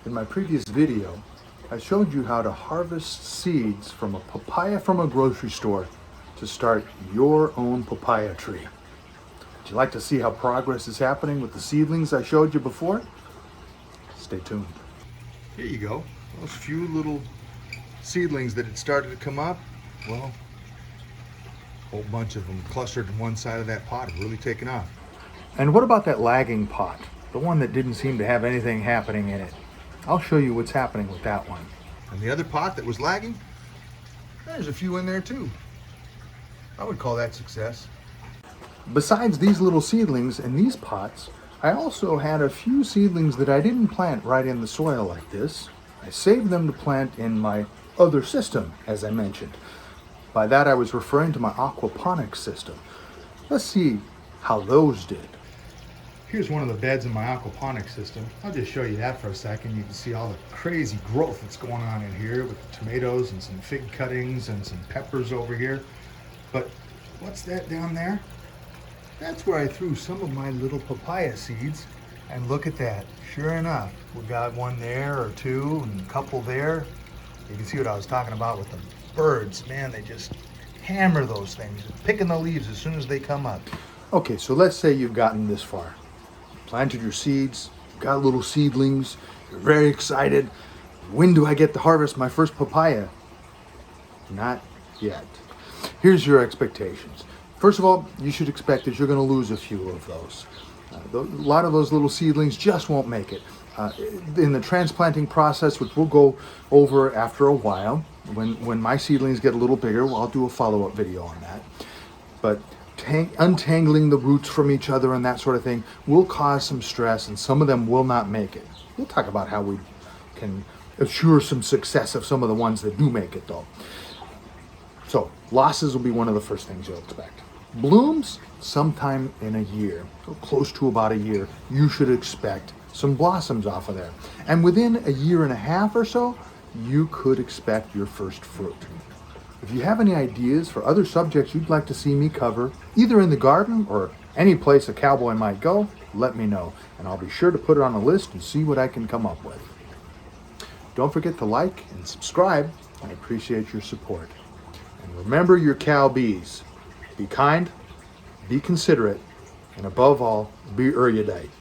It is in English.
In my previous video, I showed you how to harvest seeds from a papaya from a grocery store to start your own papaya tree. Would you like to see how progress is happening with the seedlings I showed you before? Stay tuned. Here you go. Those few little seedlings that had started to come up, well, a whole bunch of them clustered in one side of that pot have really taken off. And what about that lagging pot? The one that didn't seem to have anything happening in it. I'll show you what's happening with that one. And the other pot that was lagging, there's a few in there too. I would call that success. Besides these little seedlings in these pots, I also had a few seedlings that I didn't plant right in the soil like this. I saved them to plant in my other system, as I mentioned. By that I was referring to my aquaponics system. Let's see how those did. Here's one of the beds in my aquaponics system. I'll just show you that for a second. You can see all the crazy growth that's going on in here with the tomatoes and some fig cuttings and some peppers over here. But what's that down there? That's where I threw some of my little papaya seeds. And look at that. Sure enough, we got one there or two and a couple there. You can see what I was talking about with the birds. Man, they just hammer those things, picking the leaves as soon as they come up. Okay, so let's say you've gotten this far. Planted your seeds, got little seedlings, you're very excited. When do I get to harvest my first papaya? Not yet. Here's your expectations. First of all, you should expect that you're going to lose a few of those. A lot of those little seedlings just won't make it. In the transplanting process, which we'll go over after a while, when my seedlings get a little bigger, I'll do a follow-up video on that. But untangling the roots from each other and that sort of thing will cause some stress, and some of them will not make it. We'll talk about how we can assure some success of some of the ones that do make it though. So losses will be one of the first things you'll expect. Blooms, sometime in a year, so close to about a year, you should expect some blossoms off of there. And within a year and a half or so, you could expect your first fruit. If you have any ideas for other subjects you'd like to see me cover, either in the garden or any place a cowboy might go, let me know, and I'll be sure to put it on a list and see what I can come up with. Don't forget to like and subscribe. I appreciate your support. And remember your cow bees. Be kind, be considerate, and above all, be erudite.